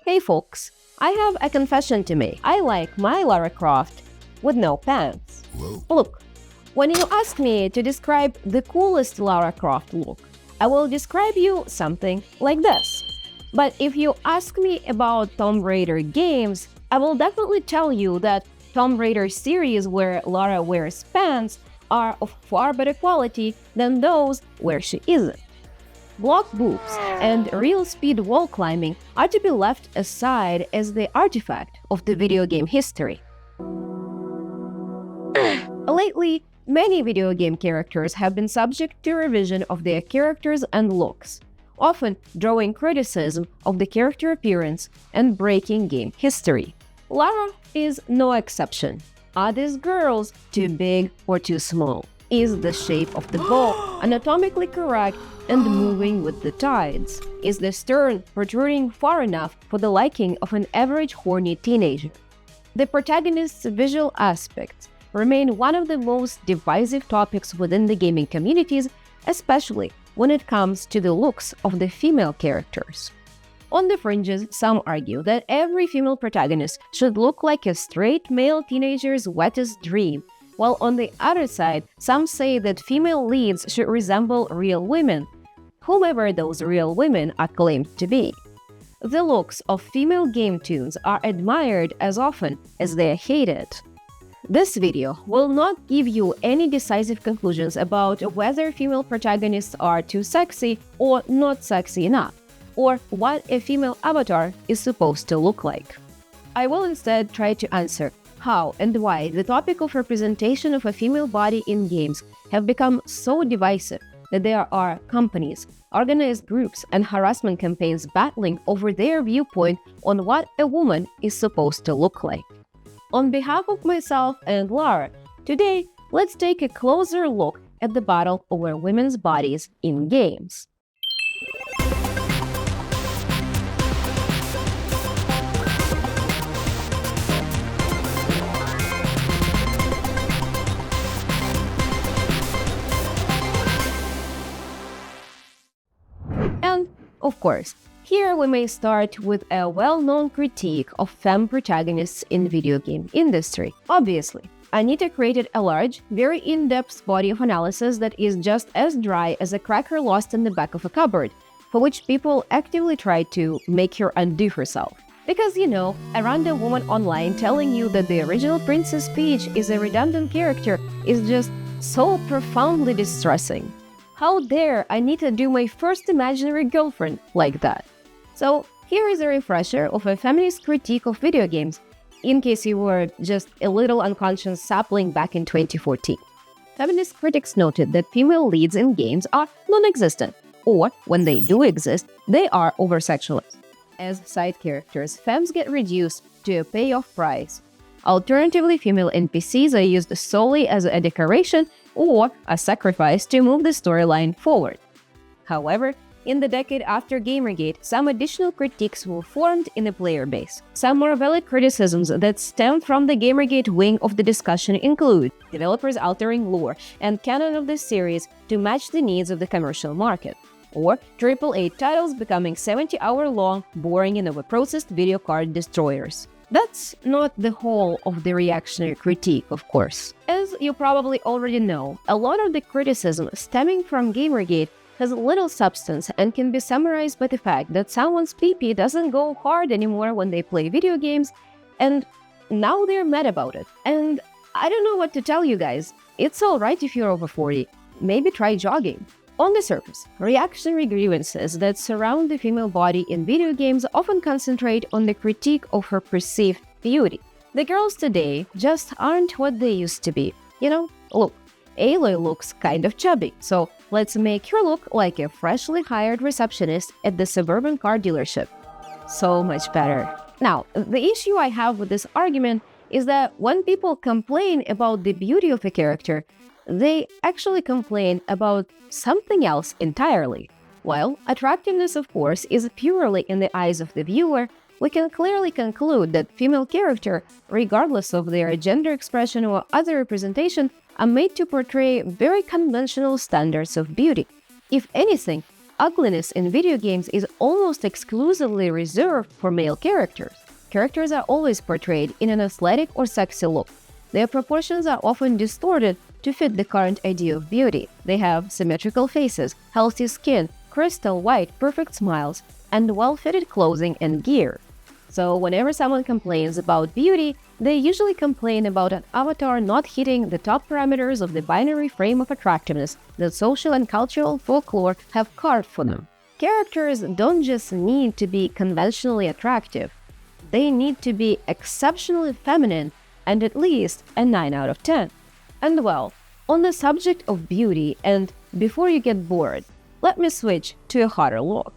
Hey folks, I have a confession to make. I like my Lara Croft with no pants. Whoa. Look, when you ask me to describe the coolest Lara Croft look, I will describe you something like this. But if you ask me about Tomb Raider games, I will definitely tell you that Tomb Raider series where Lara wears pants are of far better quality than those where she isn't. Block boobs and real speed wall climbing are to be left aside as the artifact of the video game history. Lately, many video game characters have been subject to revision of their characters and looks, often drawing criticism of the character appearance and breaking game history. Lara is no exception. Are these girls too big or too small? Is the shape of the bow anatomically correct and moving with the tides? Is the stern protruding far enough for the liking of an average horny teenager? The protagonist's visual aspects remain one of the most divisive topics within the gaming communities, especially when it comes to the looks of the female characters. On the fringes, some argue that every female protagonist should look like a straight male teenager's wettest dream, while on the other side, some say that female leads should resemble real women, whomever those real women are claimed to be. The looks of female game tunes are admired as often as they are hated. This video will not give you any decisive conclusions about whether female protagonists are too sexy or not sexy enough, or what a female avatar is supposed to look like. I will instead try to answer how and why the topic of representation of a female body in games have become so divisive that there are companies, organized groups, and harassment campaigns battling over their viewpoint on what a woman is supposed to look like. On behalf of myself and Lara, today let's take a closer look at the battle over women's bodies in games. And, of course, here we may start with a well-known critique of femme protagonists in video game industry. Obviously, Anita created a large, very in-depth body of analysis that is just as dry as a cracker lost in the back of a cupboard, for which people actively try to make her undo herself. Because, a random woman online telling you that the original Princess Peach is a redundant character is just so profoundly distressing. How dare Anita do my first imaginary girlfriend like that? So here is a refresher of a feminist critique of video games, in case you were just a little unconscious sapling back in 2014. Feminist critics noted that female leads in games are non-existent, or when they do exist, they are over-sexualized. As side characters, femmes get reduced to a payoff price. Alternatively, female NPCs are used solely as a decoration or a sacrifice to move the storyline forward. However, in the decade after Gamergate, some additional critiques were formed in the player base. Some more valid criticisms that stem from the Gamergate wing of the discussion include developers altering lore and canon of the series to match the needs of the commercial market, or AAA titles becoming 70-hour-long, boring and overprocessed video card destroyers. That's not the whole of the reactionary critique, of course. As you probably already know, a lot of the criticism stemming from Gamergate has little substance and can be summarized by the fact that someone's pee-pee doesn't go hard anymore when they play video games, and now they're mad about it. And I don't know what to tell you guys. It's alright if you're over 40. Maybe try jogging. On the surface, reactionary grievances that surround the female body in video games often concentrate on the critique of her perceived beauty. The girls today just aren't what they used to be. Look, Aloy looks kind of chubby, so let's make her look like a freshly hired receptionist at the suburban car dealership. So much better. Now, the issue I have with this argument is that when people complain about the beauty of a character, they actually complain about something else entirely. While attractiveness, of course, is purely in the eyes of the viewer, we can clearly conclude that female characters, regardless of their gender expression or other representation, are made to portray very conventional standards of beauty. If anything, ugliness in video games is almost exclusively reserved for male characters. Characters are always portrayed in an athletic or sexy look. Their proportions are often distorted to fit the current idea of beauty. They have symmetrical faces, healthy skin, crystal white, perfect smiles, and well-fitted clothing and gear. So whenever someone complains about beauty, they usually complain about an avatar not hitting the top parameters of the binary frame of attractiveness that social and cultural folklore have carved for them. Characters don't just need to be conventionally attractive. They need to be exceptionally feminine and at least a 9 out of 10. And well, on the subject of beauty, and before you get bored, let me switch to a hotter look.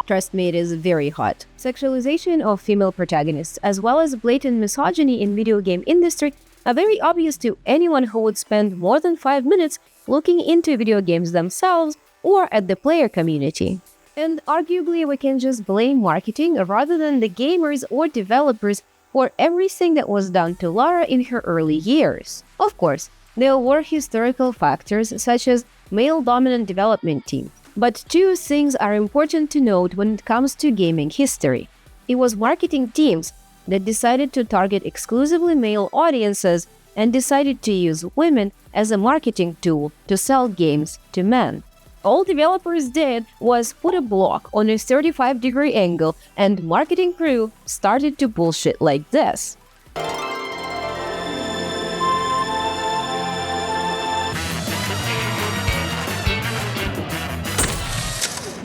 Trust me, it is very hot. Sexualization of female protagonists, as well as blatant misogyny in video game industry, are very obvious to anyone who would spend more than 5 minutes looking into video games themselves or at the player community. And arguably, we can just blame marketing rather than the gamers or developers for everything that was done to Lara in her early years. Of course, there were historical factors such as male-dominant development teams. But two things are important to note when it comes to gaming history. It was marketing teams that decided to target exclusively male audiences and decided to use women as a marketing tool to sell games to men. All developers did was put a block on a 35-degree angle, and marketing crew started to bullshit like this.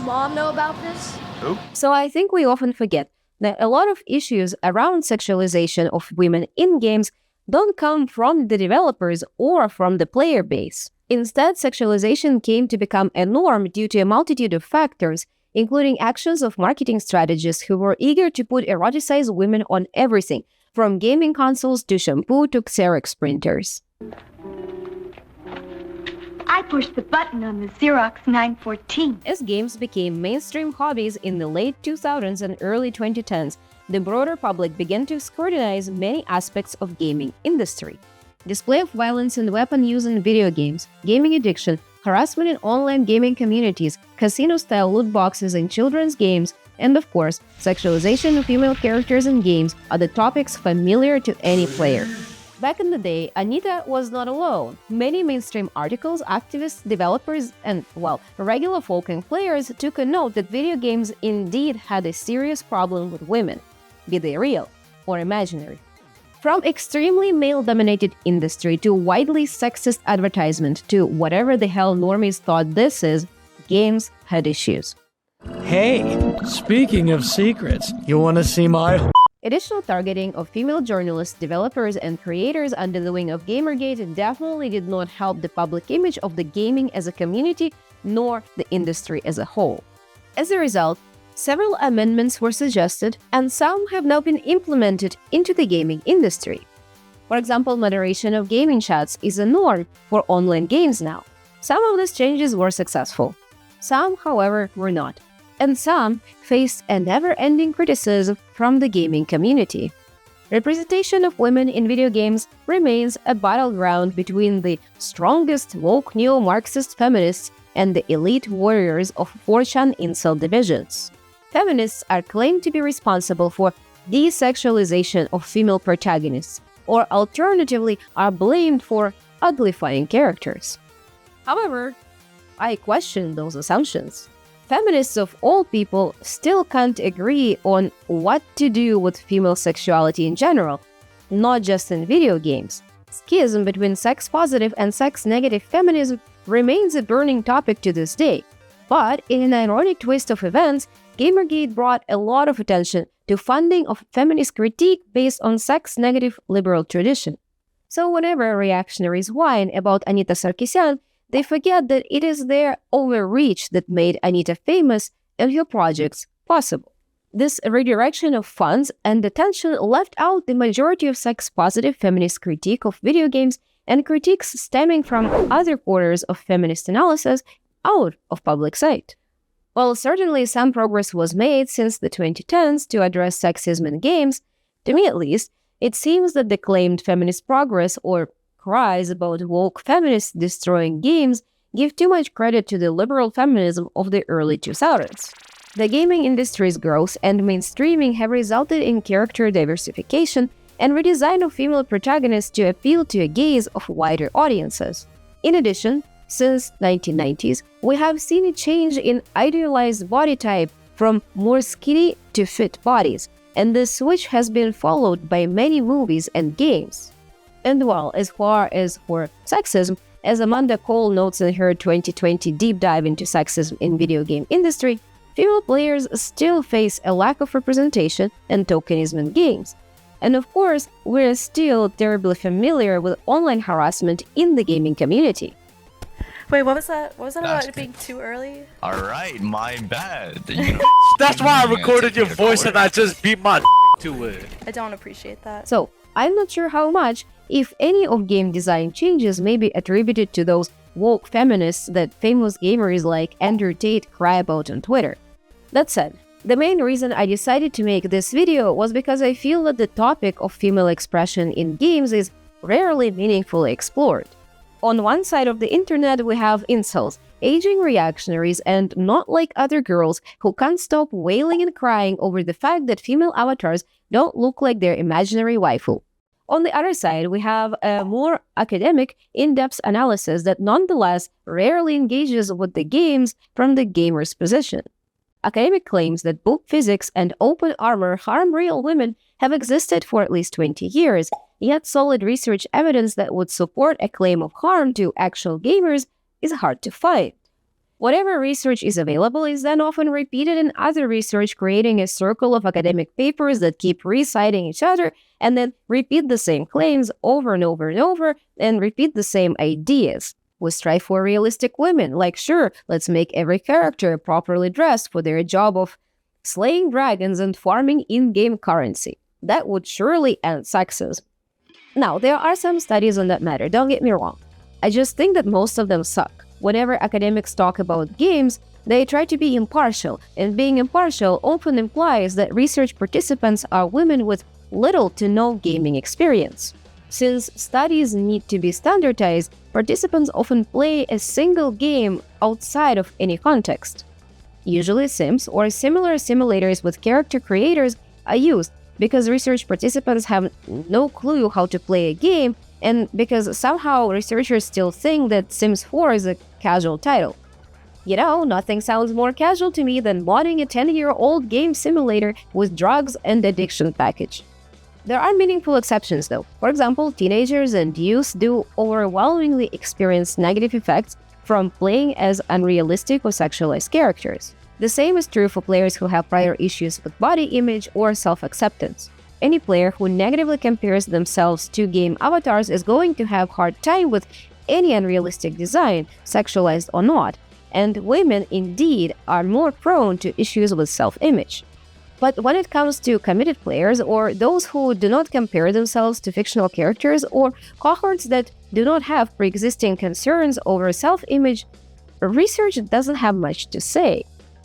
Mom know about this? Who? So I think we often forget that a lot of issues around sexualization of women in games don't come from the developers or from the player base. Instead, sexualization came to become a norm due to a multitude of factors, including actions of marketing strategists who were eager to put eroticized women on everything, from gaming consoles to shampoo to Xerox printers. I pushed the button on the Xerox 914. As games became mainstream hobbies in the late 2000s and early 2010s, the broader public began to scrutinize many aspects of gaming industry. Display of violence and weapon use in video games, gaming addiction, harassment in online gaming communities, casino-style loot boxes in children's games, and of course, sexualization of female characters in games are the topics familiar to any player. Back in the day, Anita was not alone. Many mainstream articles, activists, developers, and, well, regular folk and players took a note that video games indeed had a serious problem with women, be they real or imaginary. From extremely male-dominated industry to widely sexist advertisement to whatever the hell normies thought this is, games had issues. Hey, speaking of secrets, you wanna see my... Additional targeting of female journalists, developers, and creators under the wing of Gamergate definitely did not help the public image of the gaming as a community, nor the industry as a whole. As a result, several amendments were suggested, and some have now been implemented into the gaming industry. For example, moderation of gaming chats is a norm for online games now. Some of these changes were successful. Some, however, were not. And some faced a never-ending criticism from the gaming community. Representation of women in video games remains a battleground between the strongest woke neo-Marxist feminists and the elite warriors of 4chan incel divisions. Feminists are claimed to be responsible for desexualization of female protagonists, or alternatively are blamed for uglifying characters. However, I question those assumptions. Feminists of all people still can't agree on what to do with female sexuality in general, not just in video games. Schism between sex-positive and sex-negative feminism remains a burning topic to this day. But in an ironic twist of events, Gamergate brought a lot of attention to funding of feminist critique based on sex-negative liberal tradition. So whenever reactionaries whine about Anita Sarkeesian, they forget that it is their overreach that made Anita famous and her projects possible. This redirection of funds and attention left out the majority of sex-positive feminist critique of video games and critiques stemming from other quarters of feminist analysis out of public sight. While certainly some progress was made since the 2010s to address sexism in games, to me at least, it seems that the claimed feminist progress or cries about woke feminists destroying games give too much credit to the liberal feminism of the early 2000s. The gaming industry's growth and mainstreaming have resulted in character diversification and redesign of female protagonists to appeal to a gaze of wider audiences. In addition, since 1990s, we have seen a change in idealized body type from more skinny to fit bodies, and this switch has been followed by many movies and games. And while as far as for sexism, as Amanda Cole notes in her 2020 deep dive into sexism in video game industry, female players still face a lack of representation and tokenism in games. And of course, we're still terribly familiar with online harassment in the gaming community. Wait, what was that? What was that about it being too early? Alright, my bad. That's why I recorded your voice and I just beat my to it. I don't appreciate that. So, I'm not sure how much, if any, of game design changes may be attributed to those woke feminists that famous gamers like Andrew Tate cry about on Twitter. That said, the main reason I decided to make this video was because I feel that the topic of female expression in games is rarely meaningfully explored. On one side of the internet, we have incels, aging reactionaries, and not like other girls who can't stop wailing and crying over the fact that female avatars don't look like their imaginary waifu. On the other side, we have a more academic, in-depth analysis that nonetheless rarely engages with the games from the gamer's position. Academic claims that book physics and open armor harm real women have existed for at least 20 years, yet solid research evidence that would support a claim of harm to actual gamers is hard to find. Whatever research is available is then often repeated in other research, creating a circle of academic papers that keep reciting each other and then repeat the same claims over and over and over and repeat the same ideas. We strive for realistic women, like sure, let's make every character properly dressed for their job of slaying dragons and farming in-game currency. That would surely end sexism. Now, there are some studies on that matter, don't get me wrong. I just think that most of them suck. Whenever academics talk about games, they try to be impartial, and being impartial often implies that research participants are women with little to no gaming experience. Since studies need to be standardized, participants often play a single game outside of any context. Usually Sims or similar simulators with character creators are used because research participants have no clue how to play a game and because somehow researchers still think that Sims 4 is a casual title. You know, nothing sounds more casual to me than modding a 10-year-old game simulator with drugs and addiction package. There are meaningful exceptions though. For example, teenagers and youth do overwhelmingly experience negative effects from playing as unrealistic or sexualized characters. The same is true for players who have prior issues with body image or self-acceptance. Any player who negatively compares themselves to game avatars is going to have a hard time with any unrealistic design, sexualized or not, and women indeed are more prone to issues with self-image. But when it comes to committed players or those who do not compare themselves to fictional characters or cohorts that do not have pre-existing concerns over self-image, research doesn't have much to say.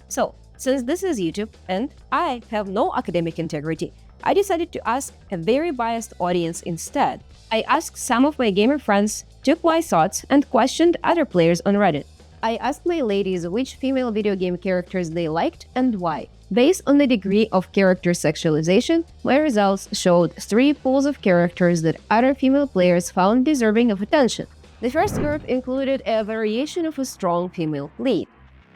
So, since this is YouTube and I have no academic integrity, I decided to ask a very biased audience instead. I asked some of my gamer friends, took my thoughts, and questioned other players on Reddit. I asked my ladies which female video game characters they liked and why. Based on the degree of character sexualization, my results showed 3 pools of characters that other female players found deserving of attention. The first group included a variation of a strong female lead.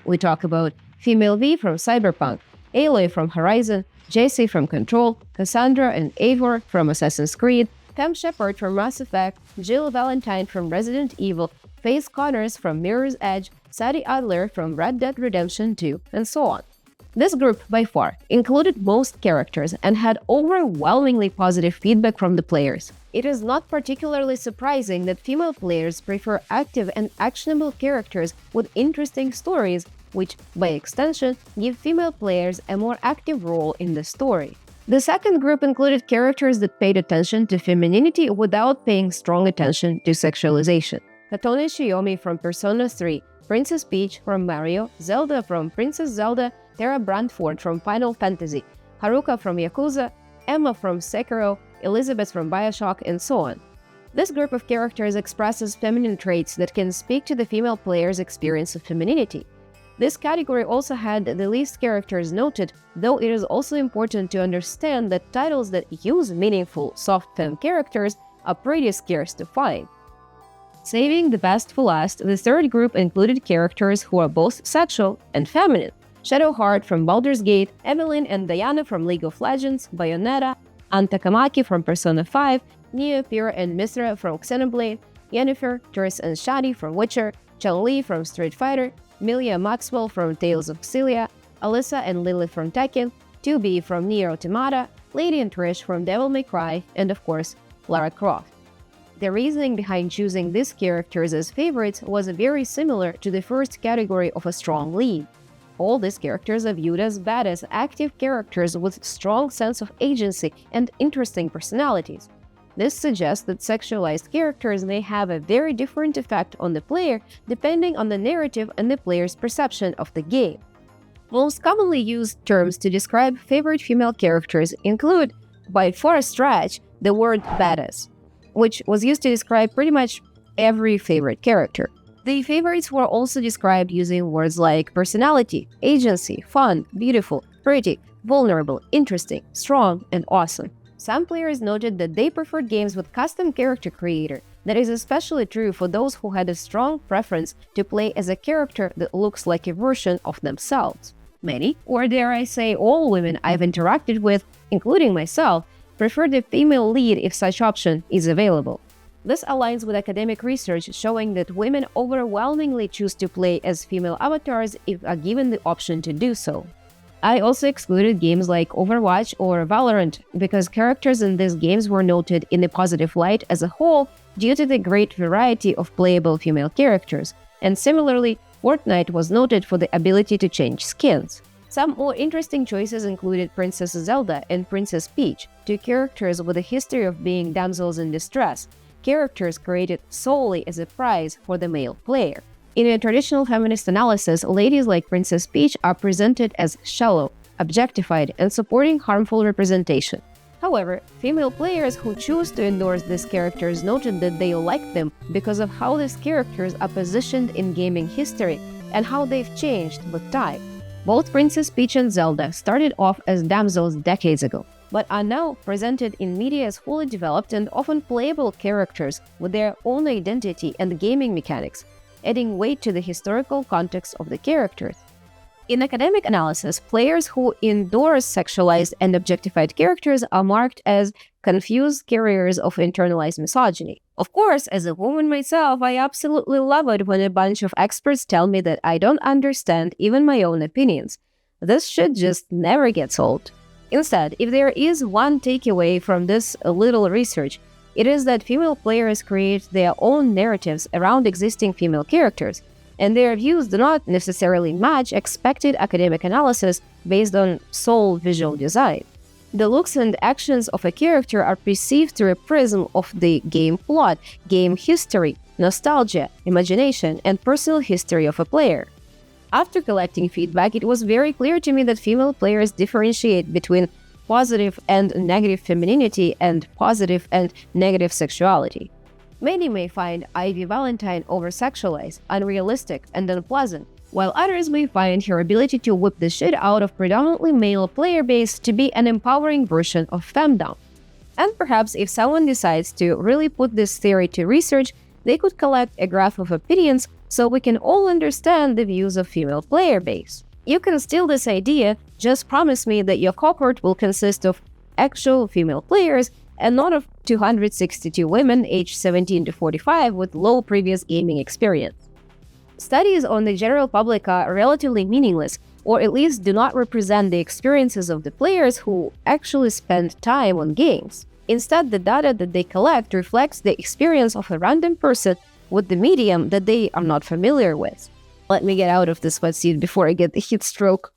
We talk about Female V from Cyberpunk, Aloy from Horizon, JC from Control, Cassandra and Eivor from Assassin's Creed, Fems Shepard from Mass Effect, Jill Valentine from Resident Evil, Faith Connors from Mirror's Edge, Sadie Adler from Red Dead Redemption 2, and so on. This group, by far, included most characters and had overwhelmingly positive feedback from the players. It is not particularly surprising that female players prefer active and actionable characters with interesting stories, which, by extension, give female players a more active role in the story. The second group included characters that paid attention to femininity without paying strong attention to sexualization. Katone Shiomi from Persona 3, Princess Peach from Mario, Zelda from Princess Zelda, Tara Brandford from Final Fantasy, Haruka from Yakuza, Emma from Sekiro, Elizabeth from Bioshock, and so on. This group of characters expresses feminine traits that can speak to the female player's experience of femininity. This category also had the least characters noted, though it is also important to understand that titles that use meaningful soft femme characters are pretty scarce to find. Saving the best for last, the third group included characters who are both sexual and feminine. Shadowheart from Baldur's Gate, Evelyn and Diana from League of Legends, Bayonetta, Anta Kamaki from Persona 5, Nia, Pyrrha and Misra from Xenoblade, Yennefer, Triss and Shadi from Witcher, Chun-Li from Street Fighter, Milia Maxwell from Tales of Xillia, Alyssa and Lilith from Tekken, 2B from Nier Automata, Lady and Trish from Devil May Cry, and of course, Lara Croft. The reasoning behind choosing these characters as favorites was very similar to the first category of a strong lead. All these characters are viewed as badass, active characters with strong sense of agency and interesting personalities. This suggests that sexualized characters may have a very different effect on the player depending on the narrative and the player's perception of the game. Most commonly used terms to describe favorite female characters include, by far a stretch, the word badass, which was used to describe pretty much every favorite character. The favorites were also described using words like personality, agency, fun, beautiful, pretty, vulnerable, interesting, strong, and awesome. Some players noted that they preferred games with custom character creator. That is especially true for those who had a strong preference to play as a character that looks like a version of themselves. Many, or dare I say all women I've interacted with, including myself, prefer the female lead if such option is available. This aligns with academic research showing that women overwhelmingly choose to play as female avatars if are given the option to do so. I also excluded games like Overwatch or Valorant because characters in these games were noted in a positive light as a whole due to the great variety of playable female characters, and similarly, Fortnite was noted for the ability to change skins. Some more interesting choices included Princess Zelda and Princess Peach, two characters with a history of being damsels in distress, characters created solely as a prize for the male player. In a traditional feminist analysis, ladies like Princess Peach are presented as shallow, objectified, and supporting harmful representation. However, female players who choose to endorse these characters noted that they like them because of how these characters are positioned in gaming history and how they've changed with time. Both Princess Peach and Zelda started off as damsels decades ago, but are now presented in media as fully developed and often playable characters with their own identity and gaming mechanics, adding weight to the historical context of the characters. In academic analysis, players who endorse sexualized and objectified characters are marked as confused carriers of internalized misogyny. Of course, as a woman myself, I absolutely love it when a bunch of experts tell me that I don't understand even my own opinions. This shit just never gets old. Instead, if there is one takeaway from this little research, it is that female players create their own narratives around existing female characters, and their views do not necessarily match expected academic analysis based on sole visual design. The looks and actions of a character are perceived through a prism of the game plot, game history, nostalgia, imagination, and personal history of a player. After collecting feedback, it was very clear to me that female players differentiate between positive and negative femininity and positive and negative sexuality. Many may find Ivy Valentine over-sexualized, unrealistic, and unpleasant, while others may find her ability to whip the shit out of predominantly male player base to be an empowering version of femdom. And perhaps if someone decides to really put this theory to research, they could collect a graph of opinions so we can all understand the views of female player base. You can steal this idea, just promise me that your cohort will consist of actual female players and not of 262 women aged 17 to 45 with low previous gaming experience. Studies on the general public are relatively meaningless, or at least do not represent the experiences of the players who actually spend time on games. Instead, the data that they collect reflects the experience of a random person with the medium that they are not familiar with. Let me get out of this wetsuit before I get the heat stroke.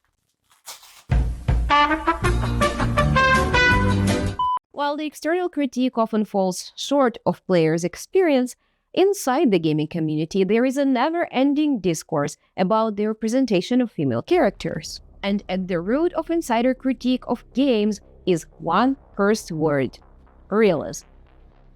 While the external critique often falls short of players' experience, inside the gaming community there is a never-ending discourse about the representation of female characters. And at the root of insider critique of games is one cursed word: realism.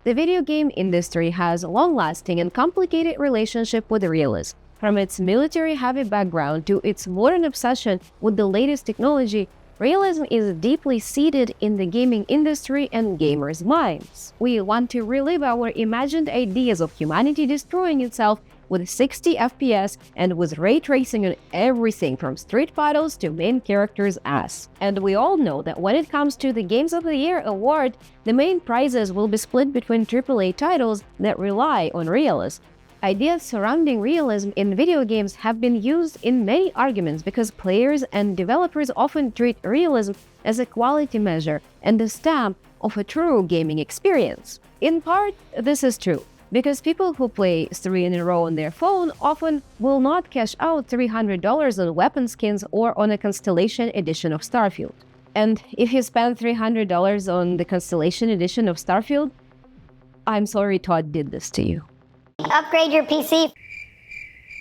The video game industry has a long-lasting and complicated relationship with realism. From its military-heavy background to its modern obsession with the latest technology, realism is deeply seated in the gaming industry and gamers' minds. We want to relive our imagined ideas of humanity destroying itself with 60 FPS and with ray tracing on everything from street battles to main characters' ass. And we all know that when it comes to the Games of the Year award, the main prizes will be split between AAA titles that rely on realism. Ideas surrounding realism in video games have been used in many arguments because players and developers often treat realism as a quality measure and the stamp of a true gaming experience. In part, this is true, because people who play 3 in a row on their phone often will not cash out $300 on weapon skins or on a Constellation edition of Starfield. And if you spend $300 on the Constellation edition of Starfield, I'm sorry Todd did this to you. Upgrade your PC.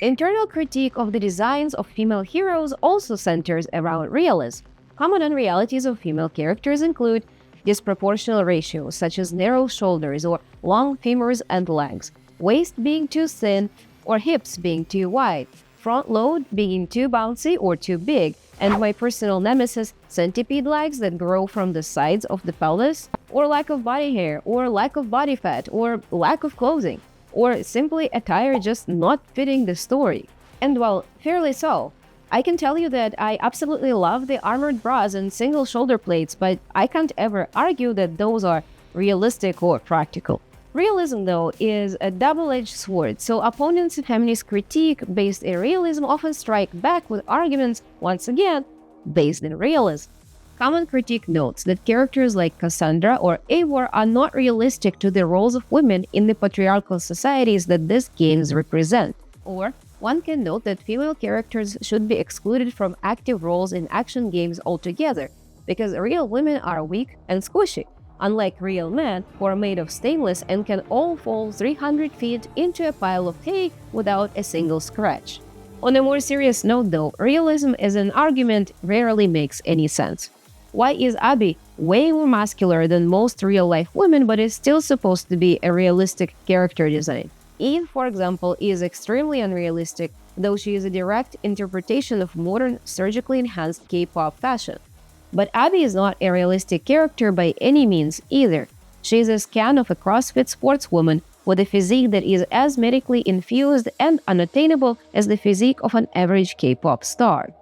Internal critique of the designs of female heroes also centers around realism. Common unrealities of female characters include disproportional ratios such as narrow shoulders or long femurs and legs, waist being too thin or hips being too wide, front load being too bouncy or too big, and my personal nemesis, centipede legs that grow from the sides of the pelvis, or lack of body hair, or lack of body fat, or lack of clothing, or simply attire just not fitting the story. And well, fairly so. I can tell you that I absolutely love the armored bras and single shoulder plates, but I can't ever argue that those are realistic or practical. Realism, though, is a double-edged sword, so opponents of feminist critique based in realism often strike back with arguments, once again, based in realism. Common critique notes that characters like Cassandra or Eivor are not realistic to the roles of women in the patriarchal societies that these games represent. Or, one can note that female characters should be excluded from active roles in action games altogether, because real women are weak and squishy, unlike real men who are made of stainless and can all fall 300 feet into a pile of hay without a single scratch. On a more serious note though, realism as an argument rarely makes any sense. Why is Abby way more muscular than most real-life women but is still supposed to be a realistic character design? Eve, for example, is extremely unrealistic, though she is a direct interpretation of modern, surgically enhanced K-pop fashion. But Abby is not a realistic character by any means either. She is a scan of a CrossFit sportswoman with a physique that is as medically infused and unattainable as the physique of an average K-pop star.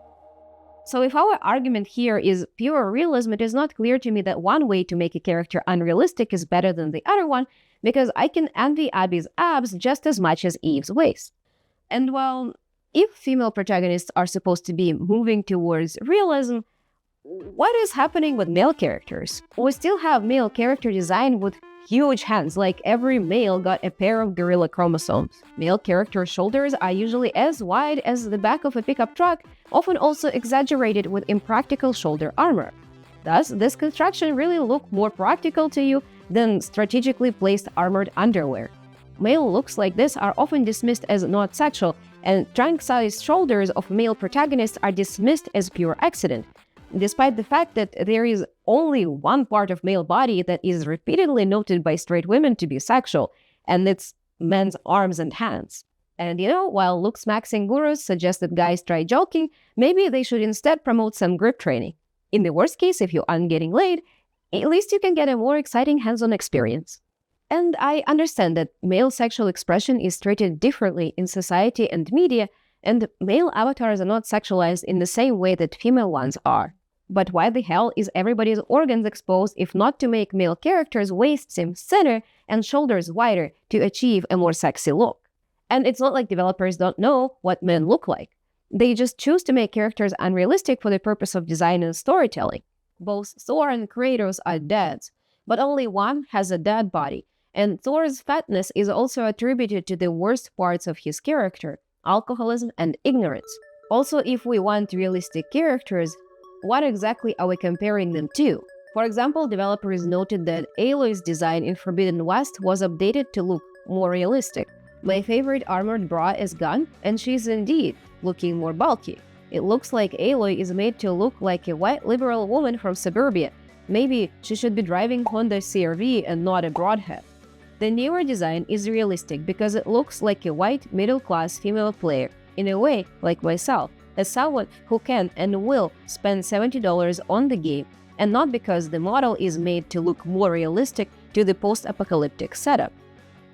So if our argument here is pure realism, it is not clear to me that one way to make a character unrealistic is better than the other one, because I can envy Abby's abs just as much as Eve's waist. And well, if female protagonists are supposed to be moving towards realism, what is happening with male characters? We still have male character design with huge hands, like every male got a pair of gorilla chromosomes. Male character shoulders are usually as wide as the back of a pickup truck, often also exaggerated with impractical shoulder armor. Does this construction really look more practical to you than strategically placed armored underwear? Male looks like this are often dismissed as not sexual, and trunk-sized shoulders of male protagonists are dismissed as pure accident, despite the fact that there is only one part of male body that is repeatedly noted by straight women to be sexual, and it's men's arms and hands. And while looks-maxing gurus suggest that guys try joking, maybe they should instead promote some grip training. In the worst case, if you aren't getting laid, at least you can get a more exciting hands-on experience. And I understand that male sexual expression is treated differently in society and media, and male avatars are not sexualized in the same way that female ones are. But why the hell is everybody's organs exposed if not to make male characters' waists seem thinner and shoulders wider to achieve a more sexy look? And it's not like developers don't know what men look like. They just choose to make characters unrealistic for the purpose of design and storytelling. Both Thor and Kratos are dads, but only one has a dad body, and Thor's fatness is also attributed to the worst parts of his character, alcoholism and ignorance. Also, if we want realistic characters, what exactly are we comparing them to? For example, developers noted that Aloy's design in Forbidden West was updated to look more realistic. My favorite armored bra is gone, and she's indeed looking more bulky. It looks like Aloy is made to look like a white liberal woman from suburbia. Maybe she should be driving Honda CR-V and not a broadhead. The newer design is realistic because it looks like a white middle-class female player, in a way like myself, as someone who can and will spend $70 on the game, and not because the model is made to look more realistic to the post-apocalyptic setup.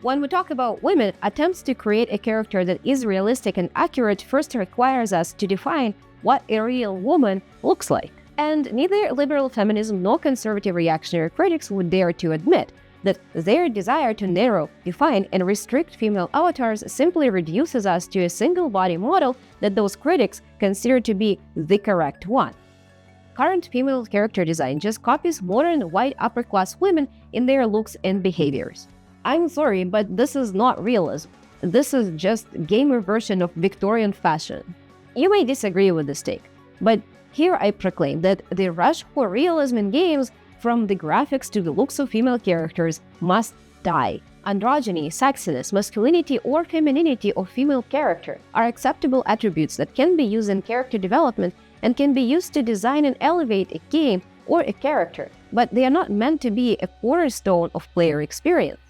When we talk about women, attempts to create a character that is realistic and accurate first requires us to define what a real woman looks like. And neither liberal feminism nor conservative reactionary critics would dare to admit that their desire to narrow, define, and restrict female avatars simply reduces us to a single body model that those critics consider to be the correct one. Current female character design just copies modern white upper-class women in their looks and behaviors. I'm sorry, but this is not realism. This is just gamer version of Victorian fashion. You may disagree with this take, but here I proclaim that the rush for realism in games, from the graphics to the looks of female characters, must die. Androgyny, sexiness, masculinity, or femininity of female character are acceptable attributes that can be used in character development and can be used to design and elevate a game or a character, but they are not meant to be a cornerstone of player experience.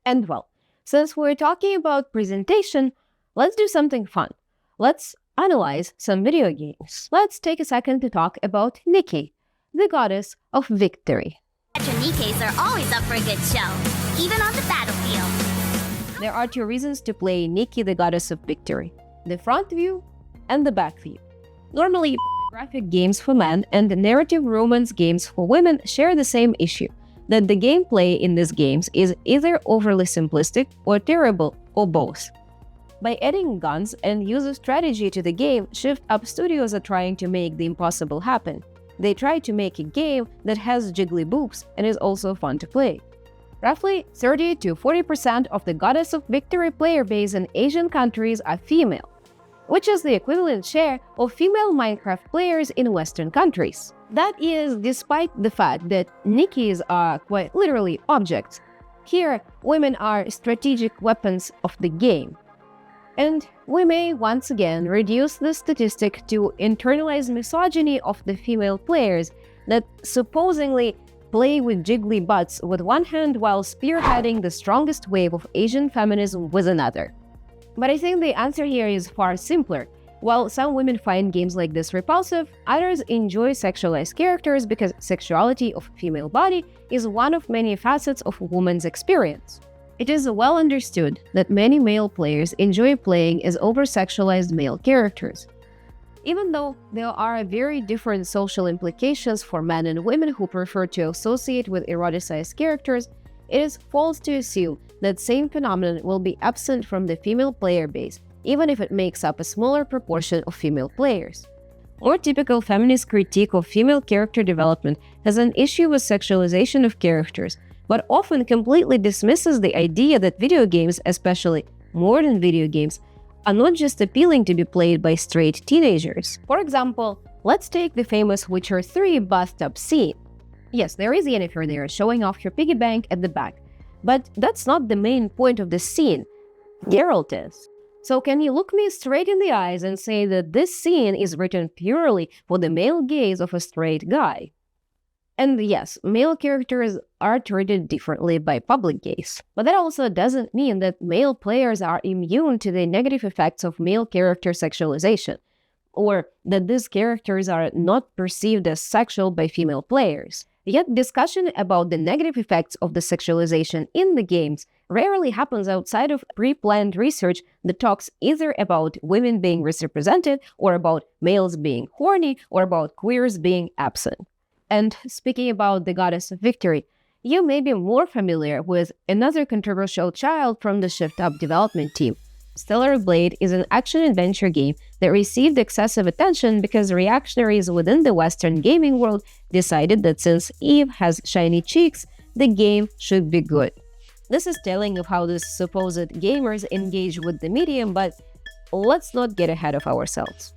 And well, since we're talking about presentation, let's do something fun. Let's analyze some video games. Let's take a second to talk about Nikki, the goddess of victory. Nikes are always up for a good show, even on the battlefield. There are two reasons to play Nikki, the goddess of victory: the front view and the back view. Normally, graphic games for men and narrative romance games for women share the same issue, that the gameplay in these games is either overly simplistic or terrible, or both. By adding guns and use of strategy to the game, Shift Up Studios are trying to make the impossible happen. They try to make a game that has jiggly boobs and is also fun to play. Roughly 30 to 40% of the Goddess of Victory player base in Asian countries are female, which is the equivalent share of female Minecraft players in Western countries. That is despite the fact that Nikis are quite literally objects. Here, women are strategic weapons of the game. And we may once again reduce the statistic to internalized misogyny of the female players that supposedly play with jiggly butts with one hand while spearheading the strongest wave of Asian feminism with another. But I think the answer here is far simpler. While some women find games like this repulsive, others enjoy sexualized characters because sexuality of female body is one of many facets of a woman's experience. It is well understood that many male players enjoy playing as over-sexualized male characters. Even though there are very different social implications for men and women who prefer to associate with eroticized characters, it is false to assume that same phenomenon will be absent from the female player base, even if it makes up a smaller proportion of female players. More typical feminist critique of female character development has an issue with sexualization of characters, but often completely dismisses the idea that video games, especially modern video games, are not just appealing to be played by straight teenagers. For example, let's take the famous Witcher 3 bathtub scene. Yes, there is Yennefer there showing off her piggy bank at the back, but that's not the main point of the scene. Geralt is. So can you look me straight in the eyes and say that this scene is written purely for the male gaze of a straight guy? And yes, male characters are treated differently by public gaze, but that also doesn't mean that male players are immune to the negative effects of male character sexualization, or that these characters are not perceived as sexual by female players. Yet discussion about the negative effects of the sexualization in the games rarely happens outside of pre-planned research that talks either about women being misrepresented, or about males being horny, or about queers being absent. And speaking about the Goddess of Victory, you may be more familiar with another controversial child from the Shift Up development team. Stellar Blade is an action-adventure game that received excessive attention because reactionaries within the Western gaming world decided that since Eve has shiny cheeks, the game should be good. This is telling of how these supposed gamers engage with the medium, but let's not get ahead of ourselves.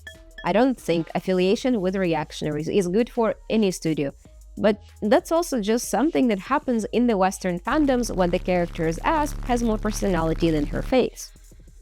I don't think affiliation with reactionaries is good for any studio, but that's also just something that happens in the Western fandoms when the character's ass has more personality than her face.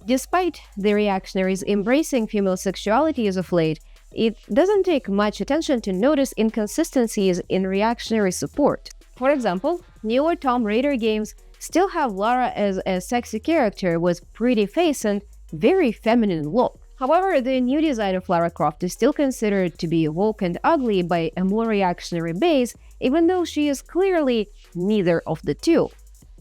Despite the reactionaries embracing female sexuality as of late, it doesn't take much attention to notice inconsistencies in reactionary support. For example, newer Tomb Raider games still have Lara as a sexy character with pretty face and very feminine look. However, the new design of Lara Croft is still considered to be woke and ugly by a more reactionary base, even though she is clearly neither of the two.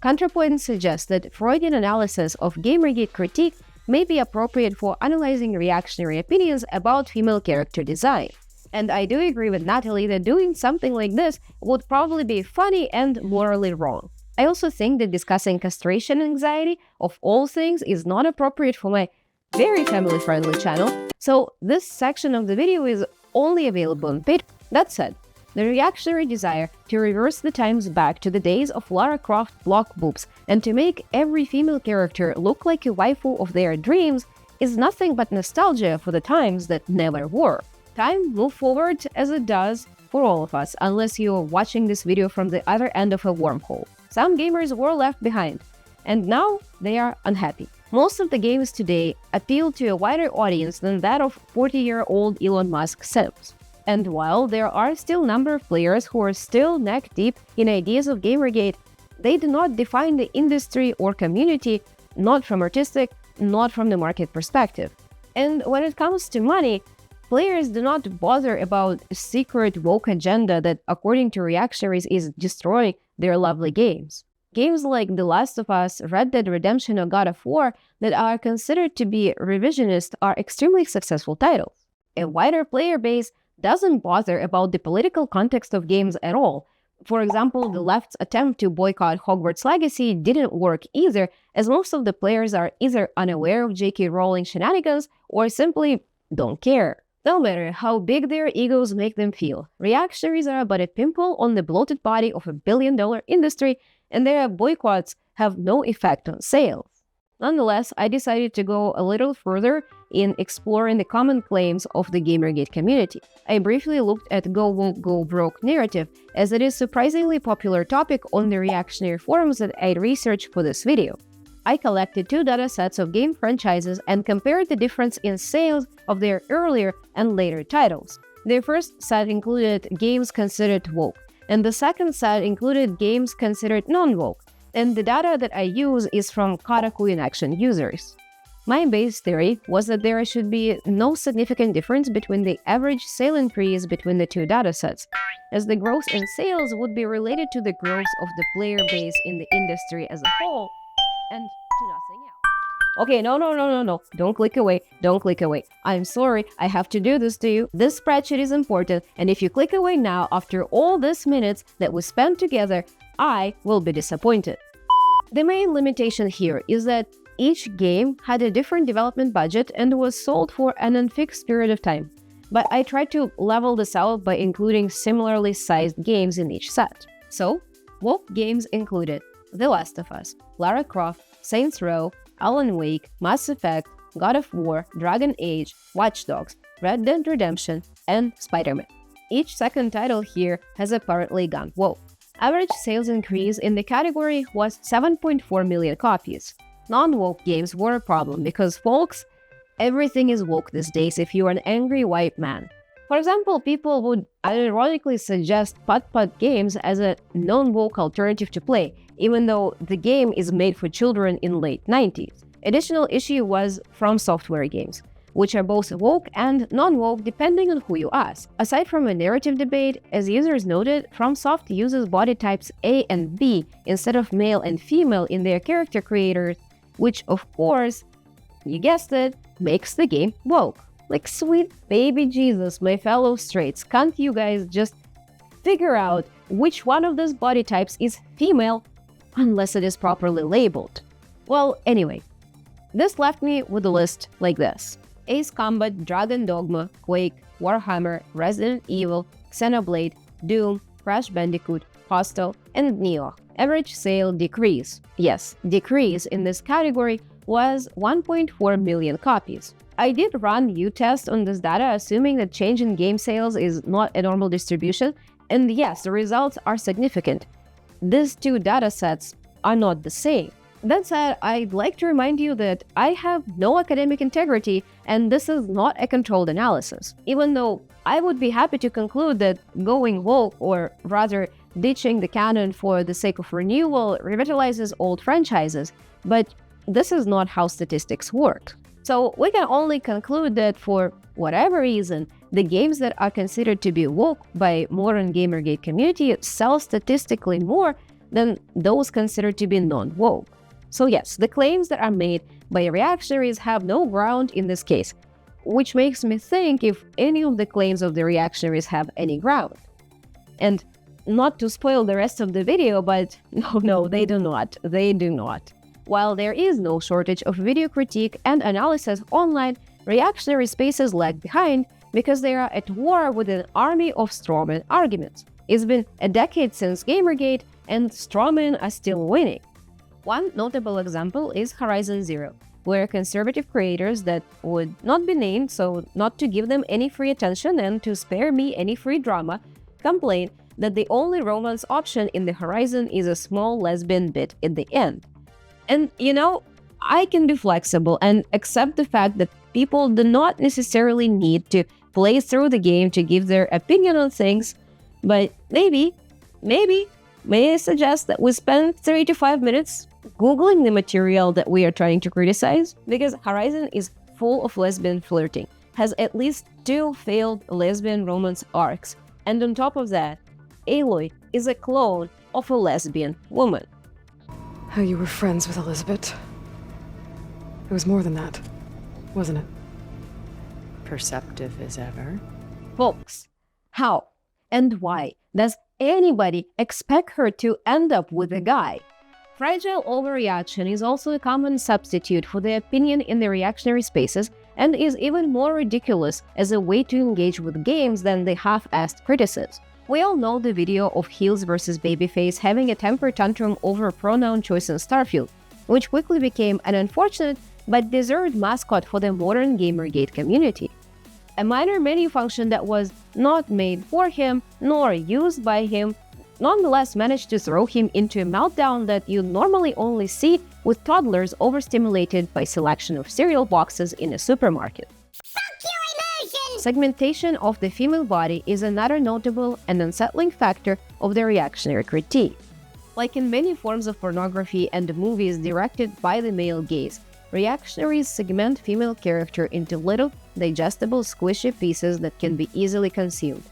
ContraPoint suggests that Freudian analysis of Gamergate critique may be appropriate for analyzing reactionary opinions about female character design. And I do agree with Natalie that doing something like this would probably be funny and morally wrong. I also think that discussing castration anxiety, of all things, is not appropriate for my very family-friendly channel, so this section of the video is only available on Patreon. That said, the reactionary desire to reverse the times back to the days of Lara Croft block boobs and to make every female character look like a waifu of their dreams is nothing but nostalgia for the times that never were. Time moved forward as it does for all of us, unless you're watching this video from the other end of a wormhole. Some gamers were left behind, and now they are unhappy. Most of the games today appeal to a wider audience than that of 40-year-old Elon Musk Sims. And while there are still a number of players who are still neck-deep in ideas of Gamergate, they do not define the industry or community, not from artistic, not from the market perspective. And when it comes to money, players do not bother about a secret woke agenda that, according to reactionaries, is destroying their lovely games. Games like The Last of Us, Red Dead Redemption, or God of War that are considered to be revisionist are extremely successful titles. A wider player base doesn't bother about the political context of games at all. For example, the left's attempt to boycott Hogwarts Legacy didn't work either, as most of the players are either unaware of J.K. Rowling shenanigans or simply don't care. No matter how big their egos make them feel, reactionaries are but a pimple on the bloated body of a billion-dollar industry, and their boycotts have no effect on sales. Nonetheless, I decided to go a little further in exploring the common claims of the Gamergate community. I briefly looked at Go Woke, Go Broke narrative, as it is a surprisingly popular topic on the reactionary forums that I researched for this video. I collected 2 datasets of game franchises and compared the difference in sales of their earlier and later titles. The first set included games considered woke, and the second set included games considered non-woke, and the data that I use is from Kotaku in Action users. My base theory was that there should be no significant difference between the average sale increase between the 2 datasets, as the growth in sales would be related to the growth of the player base in the industry as a whole, and to nothing else. Okay, no. Don't click away. I'm sorry, I have to do this to you. This spreadsheet is important, and if you click away now after all these minutes that we spent together, I will be disappointed. The main limitation here is that each game had a different development budget and was sold for an unfixed period of time. But I tried to level this out by including similarly sized games in each set. So, woke games included The Last of Us, Lara Croft, Saints Row, Alan Wake, Mass Effect, God of War, Dragon Age, Watch Dogs, Red Dead Redemption, and Spider-Man. Each second title here has apparently gone woke. Average sales increase in the category was 7.4 million copies. Non-woke games were a problem because, folks, everything is woke these days if you're an angry white man. For example, people would ironically suggest putt-putt games as a non-woke alternative to play, even though the game is made for children in late 90s. Additional issue was from software games, which are both woke and non-woke depending on who you ask. Aside from a narrative debate, as users noted, FromSoft uses body types A and B instead of male and female in their character creators, which of course, you guessed it, makes the game woke. Like, sweet baby Jesus, my fellow straights, can't you guys just figure out which one of those body types is female unless it is properly labeled? Well, anyway, this left me with a list like this: Ace Combat, Dragon Dogma, Quake, Warhammer, Resident Evil, Xenoblade, Doom, Crash Bandicoot, Postal, and Neo. Average sale decrease. Yes, decrease in this category was 1.4 million copies. I did run U-test on this data, assuming that change in game sales is not a normal distribution, and yes, the results are significant. These 2 datasets are not the same. That said, I'd like to remind you that I have no academic integrity, and this is not a controlled analysis. Even though I would be happy to conclude that going woke, or rather ditching the canon for the sake of renewal revitalizes old franchises, but this is not how statistics work. So we can only conclude that for whatever reason, the games that are considered to be woke by modern Gamergate community sell statistically more than those considered to be non-woke. So yes, the claims that are made by reactionaries have no ground in this case, which makes me think if any of the claims of the reactionaries have any ground. And not to spoil the rest of the video, but no, they do not. They do not. While there is no shortage of video critique and analysis online, reactionary spaces lag behind because they are at war with an army of strawman arguments. It's been a decade since Gamergate, and strawmen are still winning. One notable example is Horizon Zero, where conservative creators that would not be named, so not to give them any free attention and to spare me any free drama, complain that the only romance option in the Horizon is a small lesbian bit in the end. And I can be flexible and accept the fact that people do not necessarily need to play through the game to give their opinion on things, but maybe, may I suggest that we spend 3 to 5 minutes Googling the material that we are trying to criticize? Because Horizon is full of lesbian flirting, has at least 2 failed lesbian romance arcs, and on top of that, Aloy is a clone of a lesbian woman. How you were friends with Elizabeth. It was more than that, wasn't it? Perceptive as ever. Folks, how and why does anybody expect her to end up with a guy? Fragile overreaction is also a common substitute for the opinion in the reactionary spaces and is even more ridiculous as a way to engage with games than the half-assed criticism. We all know the video of Heels versus Babyface having a temper tantrum over pronoun choice in Starfield, which quickly became an unfortunate but deserved mascot for the modern Gamergate community. A minor menu function that was not made for him nor used by him nonetheless managed to throw him into a meltdown that you normally only see with toddlers overstimulated by selection of cereal boxes in a supermarket. Segmentation of the female body is another notable and unsettling factor of the reactionary critique. Like in many forms of pornography and movies directed by the male gaze, reactionaries segment female character into little, digestible, squishy pieces that can be easily consumed.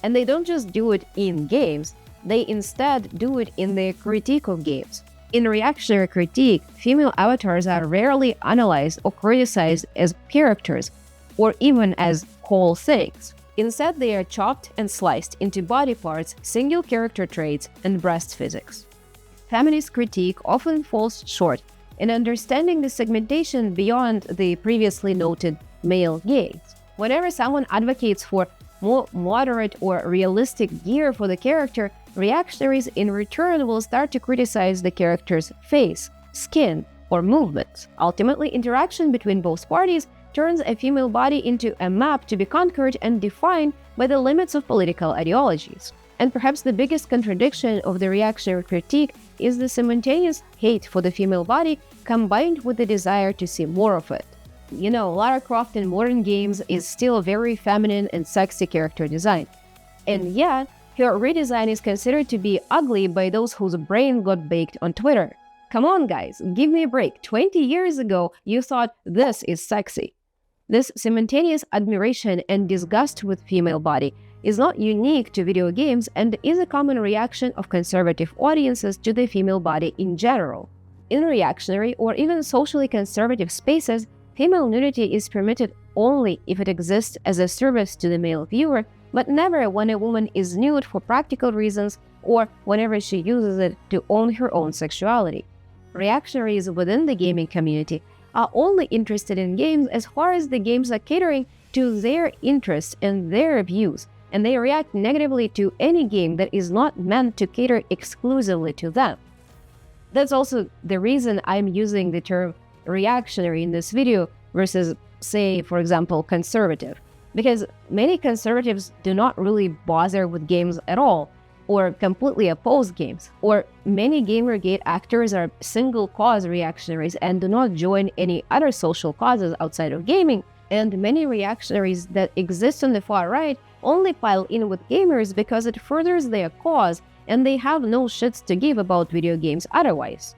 And they don't just do it in games, they instead do it in their critique of games. In reactionary critique, female avatars are rarely analyzed or criticized as characters, or even as whole things. Instead, they are chopped and sliced into body parts, single character traits, and breast physics. Feminist critique often falls short in understanding the segmentation beyond the previously noted male gaze. Whenever someone advocates for more moderate or realistic gear for the character, reactionaries in return will start to criticize the character's face, skin, or movements. Ultimately, interaction between both parties turns a female body into a map to be conquered and defined by the limits of political ideologies. And perhaps the biggest contradiction of the reactionary critique is the simultaneous hate for the female body combined with the desire to see more of it. Lara Croft in modern games is still a very feminine and sexy character design. And yet, her redesign is considered to be ugly by those whose brain got baked on Twitter. Come on, guys, give me a break. 20 years ago, you thought this is sexy. This simultaneous admiration and disgust with female body is not unique to video games and is a common reaction of conservative audiences to the female body in general. In reactionary or even socially conservative spaces, female nudity is permitted only if it exists as a service to the male viewer, but never when a woman is nude for practical reasons or whenever she uses it to own her own sexuality. Reactionaries within the gaming community are only interested in games as far as the games are catering to their interests and their views, and they react negatively to any game that is not meant to cater exclusively to them. That's also the reason I'm using the term reactionary in this video versus, say, for example, conservative, because many conservatives do not really bother with games at all, or completely oppose games, or many Gamergate actors are single-cause reactionaries and do not join any other social causes outside of gaming, and many reactionaries that exist on the far right only pile in with gamers because it furthers their cause and they have no shits to give about video games otherwise.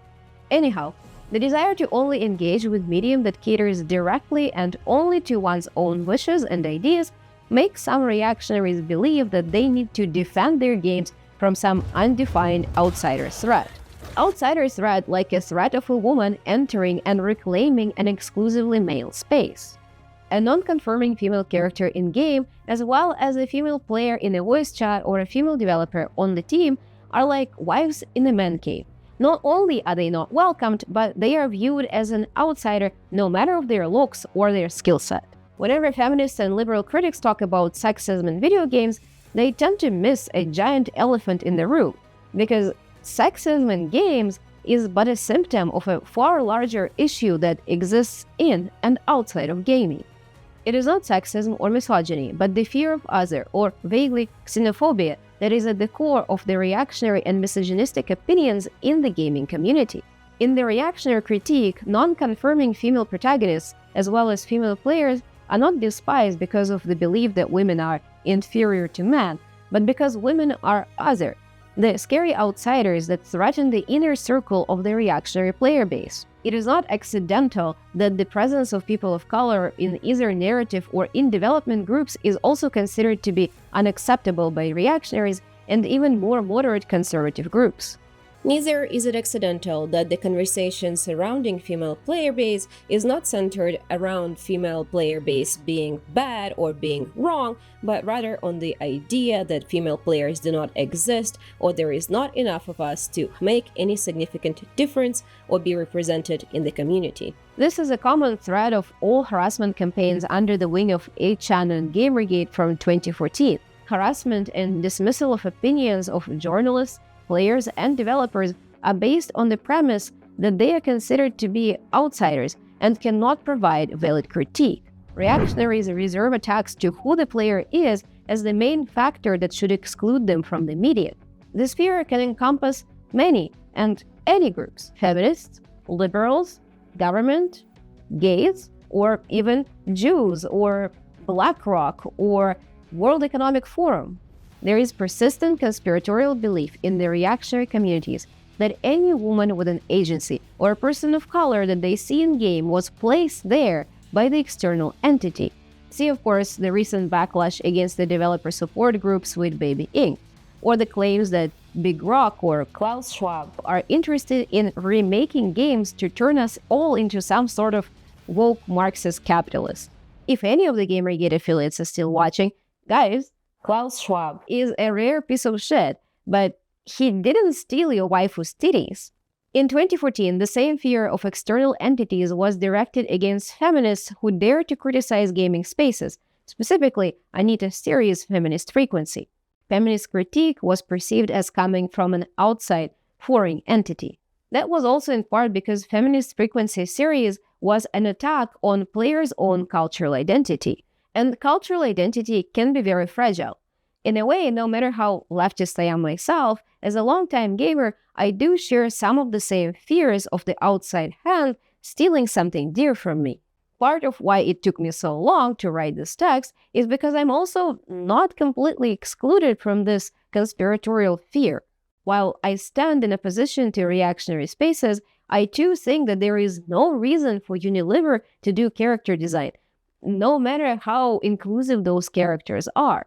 Anyhow, the desire to only engage with medium that caters directly and only to one's own wishes and ideas makes some reactionaries believe that they need to defend their games from some undefined outsider threat. Outsider threat like a threat of a woman entering and reclaiming an exclusively male space. A non-conforming female character in-game, as well as a female player in a voice chat or a female developer on the team, are like wives in a man cave. Not only are they not welcomed, but they are viewed as an outsider no matter of their looks or their skill set. Whenever feminists and liberal critics talk about sexism in video games, they tend to miss a giant elephant in the room, because sexism in games is but a symptom of a far larger issue that exists in and outside of gaming. It is not sexism or misogyny, but the fear of other, or vaguely xenophobia, that is at the core of the reactionary and misogynistic opinions in the gaming community. In the reactionary critique, non-conforming female protagonists, as well as female players, are not despised because of the belief that women are inferior to men, but because women are other, the scary outsiders that threaten the inner circle of the reactionary player base. It is not accidental that the presence of people of color in either narrative or in development groups is also considered to be unacceptable by reactionaries and even more moderate conservative groups. Neither is it accidental that the conversation surrounding female player base is not centered around female player base being bad or being wrong, but rather on the idea that female players do not exist or there is not enough of us to make any significant difference or be represented in the community. This is a common thread of all harassment campaigns under the wing of 8chan and Gamergate from 2014. Harassment and dismissal of opinions of journalists, players, and developers are based on the premise that they are considered to be outsiders and cannot provide valid critique. Reactionaries reserve attacks to who the player is as the main factor that should exclude them from the media. This fear can encompass many and any groups: feminists, liberals, government, gays, or even Jews, or BlackRock, or World Economic Forum. There is persistent conspiratorial belief in the reactionary communities that any woman with an agency or a person of color that they see in-game was placed there by the external entity. See, of course, the recent backlash against the developer support groups with Baby Inc., or the claims that Big Rock or Klaus Schwab are interested in remaking games to turn us all into some sort of woke Marxist capitalist. If any of the Gamergate affiliates are still watching, guys, Klaus Schwab is a rare piece of shit, but he didn't steal your waifu's titties. In 2014, the same fear of external entities was directed against feminists who dared to criticize gaming spaces, specifically Anita Steri's feminist frequency. Feminist critique was perceived as coming from an outside, foreign entity. That was also in part because feminist frequency series was an attack on players' own cultural identity. And cultural identity can be very fragile. In a way, no matter how leftist I am myself, as a longtime gamer, I do share some of the same fears of the outside hand stealing something dear from me. Part of why it took me so long to write this text is because I'm also not completely excluded from this conspiratorial fear. While I stand in opposition to reactionary spaces, I too think that there is no reason for Unilever to do character design, no matter how inclusive those characters are.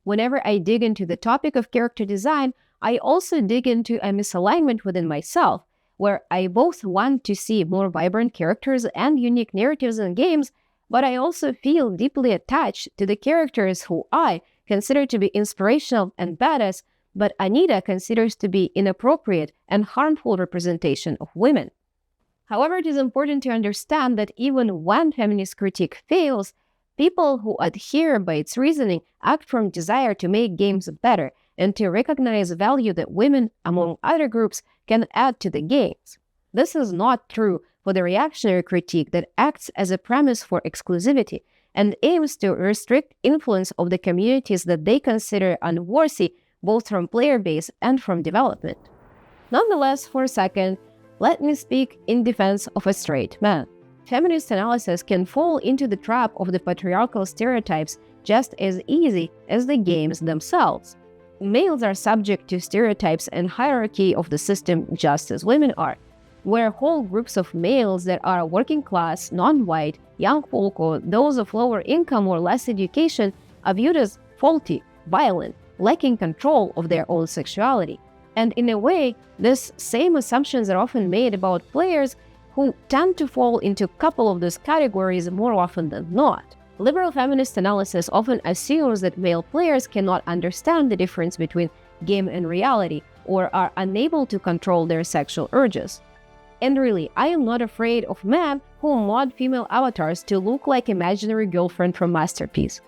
Whenever I dig into the topic of character design, I also dig into a misalignment within myself, where I both want to see more vibrant characters and unique narratives in games, but I also feel deeply attached to the characters who I consider to be inspirational and badass, but Anita considers to be inappropriate and harmful representation of women. However, it is important to understand that even when feminist critique fails, people who adhere by its reasoning act from desire to make games better and to recognize the value that women, among other groups, can add to the games. This is not true for the reactionary critique that acts as a premise for exclusivity and aims to restrict influence of the communities that they consider unworthy, both from player base and from development. Nonetheless, for a second, let me speak in defense of a straight man. Feminist analysis can fall into the trap of the patriarchal stereotypes just as easy as the games themselves. males are subject to stereotypes and hierarchy of the system just as women are, where whole groups of males that are working class, non-white, young folk, or those of lower income or less education are viewed as faulty, violent, lacking control of their own sexuality. And in a way, these same assumptions are often made about players who tend to fall into a couple of those categories more often than not. Liberal feminist analysis often assumes that male players cannot understand the difference between game and reality, or are unable to control their sexual urges. And really, I am not afraid of men who mod female avatars to look like imaginary girlfriend from Masterpiece.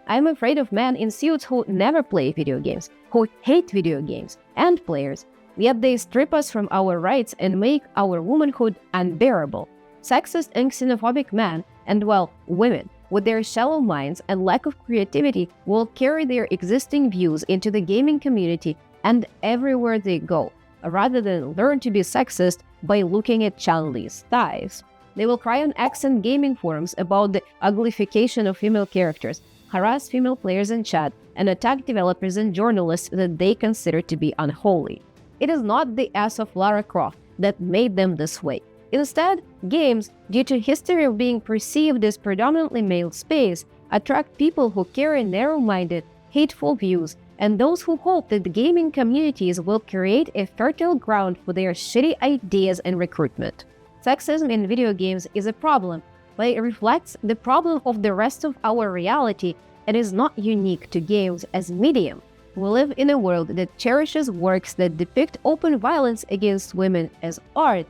I am afraid of men in suits who never play video games, who hate video games and players, yet they strip us from our rights and make our womanhood unbearable. Sexist and xenophobic men, and well, women, with their shallow minds and lack of creativity, will carry their existing views into the gaming community and everywhere they go, rather than learn to be sexist by looking at Chun-Li's thighs. They will cry on X and gaming forums about the uglification of female characters, harass female players in chat, and attack developers and journalists that they consider to be unholy. It is not the ass of Lara Croft that made them this way. Instead, games, due to history of being perceived as predominantly male space, attract people who carry narrow-minded, hateful views, and those who hope that the gaming communities will create a fertile ground for their shitty ideas and recruitment. Sexism in video games is a problem, but it reflects the problem of the rest of our reality and is not unique to games as medium. We live in a world that cherishes works that depict open violence against women as art,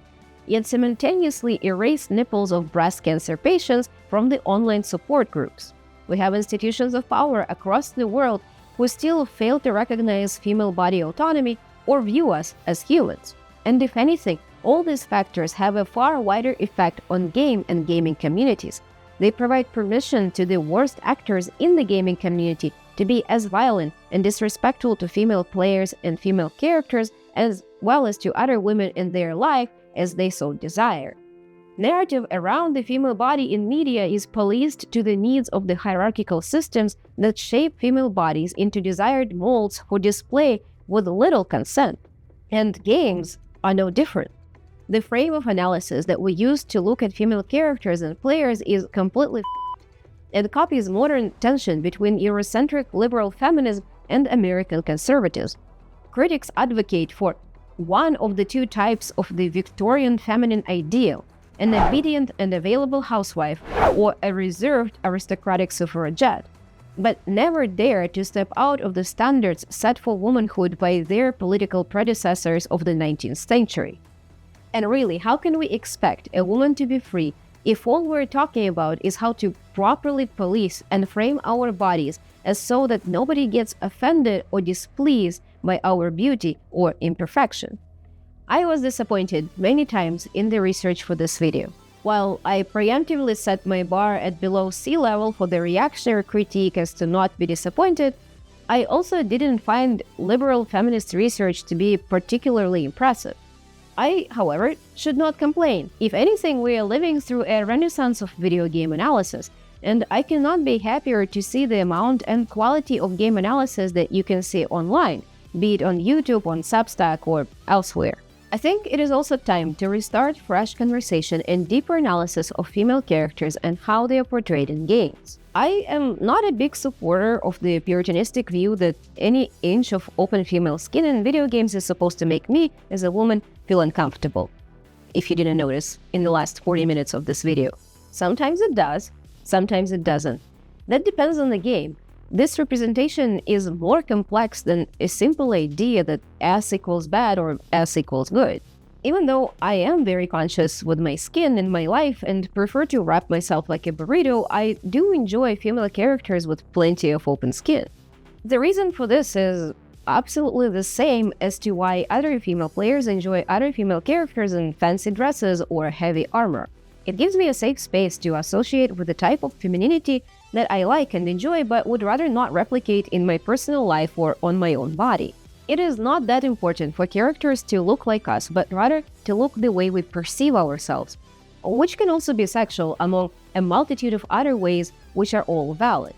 yet simultaneously erase nipples of breast cancer patients from the online support groups. We have institutions of power across the world who still fail to recognize female body autonomy or view us as humans. And if anything, all these factors have a far wider effect on game and gaming communities. They provide permission to the worst actors in the gaming community to be as violent and disrespectful to female players and female characters, as well as to other women in their life as they so desire. Narrative around the female body in media is policed to the needs of the hierarchical systems that shape female bodies into desired molds who display with little consent. And games are no different. The frame of analysis that we use to look at female characters and players is completely and copies modern tension between Eurocentric liberal feminism and American conservatives. Critics advocate for one of the two types of the Victorian feminine ideal, an obedient and available housewife or a reserved aristocratic suffragette, but never dare to step out of the standards set for womanhood by their political predecessors of the 19th century. And really, how can we expect a woman to be free if all we're talking about is how to properly police and frame our bodies as so that nobody gets offended or displeased by our beauty or imperfection? I was disappointed many times in the research for this video. While I preemptively set my bar at below sea level for the reactionary critique as to not be disappointed, I also didn't find liberal feminist research to be particularly impressive. I, however, should not complain. If anything, we are living through a renaissance of video game analysis, and I cannot be happier to see the amount and quality of game analysis that you can see online, be it on YouTube, on Substack, or elsewhere. I think it is also time to restart fresh conversation and deeper analysis of female characters and how they are portrayed in games. I am not a big supporter of the puritanistic view that any inch of open female skin in video games is supposed to make me, as a woman, feel uncomfortable. If you didn't notice in the last 40 minutes of this video. Sometimes it does, sometimes it doesn't. That depends on the game. This representation is more complex than a simple idea that S equals bad or S equals good. Even though I am very conscious with my skin and my life and prefer to wrap myself like a burrito, I do enjoy female characters with plenty of open skin. The reason for this is absolutely the same as to why other female players enjoy other female characters in fancy dresses or heavy armor. It gives me a safe space to associate with the type of femininity that I like and enjoy but would rather not replicate in my personal life or on my own body. It is not that important for characters to look like us, but rather to look the way we perceive ourselves, which can also be sexual among a multitude of other ways which are all valid.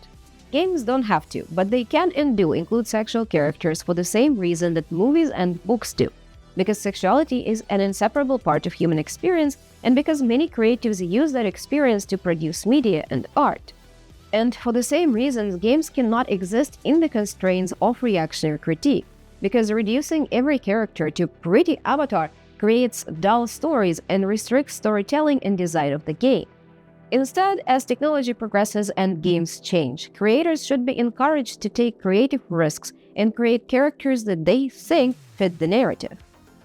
Games don't have to, but they can and do include sexual characters for the same reason that movies and books do. Because sexuality is an inseparable part of human experience, and because many creatives use that experience to produce media and art. And for the same reasons, games cannot exist in the constraints of reactionary critique, because reducing every character to pretty avatar creates dull stories and restricts storytelling and design of the game. Instead, as technology progresses and games change, creators should be encouraged to take creative risks and create characters that they think fit the narrative.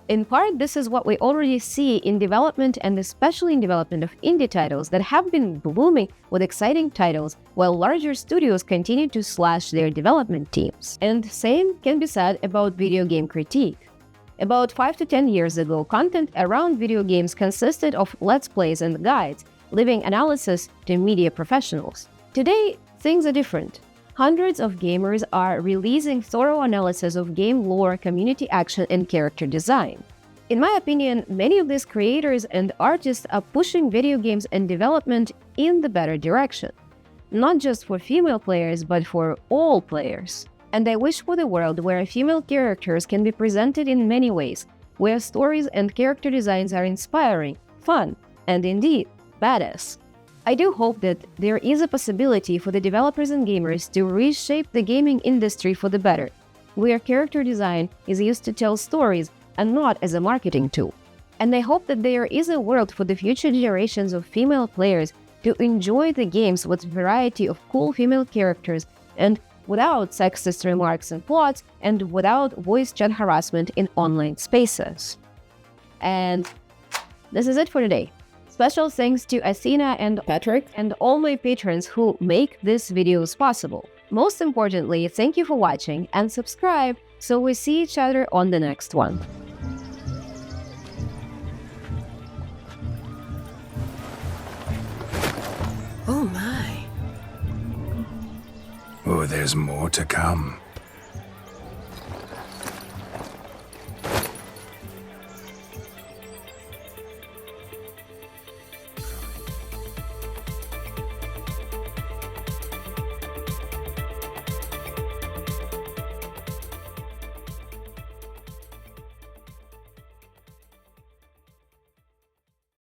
In part, this is what we already see in development, and especially in development of indie titles that have been blooming with exciting titles, while larger studios continue to slash their development teams. And same can be said about video game critique. About 5 to 10 years ago, content around video games consisted of let's plays and guides, leaving analysis to media professionals. Today, things are different. Hundreds of gamers are releasing thorough analysis of game lore, community action, and character design. In my opinion, many of these creators and artists are pushing video games and development in the better direction. Not just for female players, but for all players. And I wish for the world where female characters can be presented in many ways, where stories and character designs are inspiring, fun, and indeed, badass. I do hope that there is a possibility for the developers and gamers to reshape the gaming industry for the better, where character design is used to tell stories and not as a marketing tool. And I hope that there is a world for the future generations of female players to enjoy the games with a variety of cool female characters and without sexist remarks and plots and without voice chat harassment in online spaces. And this is it for today. Special thanks to Athena and Patrick and all my patrons who make these videos possible. Most importantly, thank you for watching and subscribe so we see each other on the next one. Oh my. Oh, there's more to come.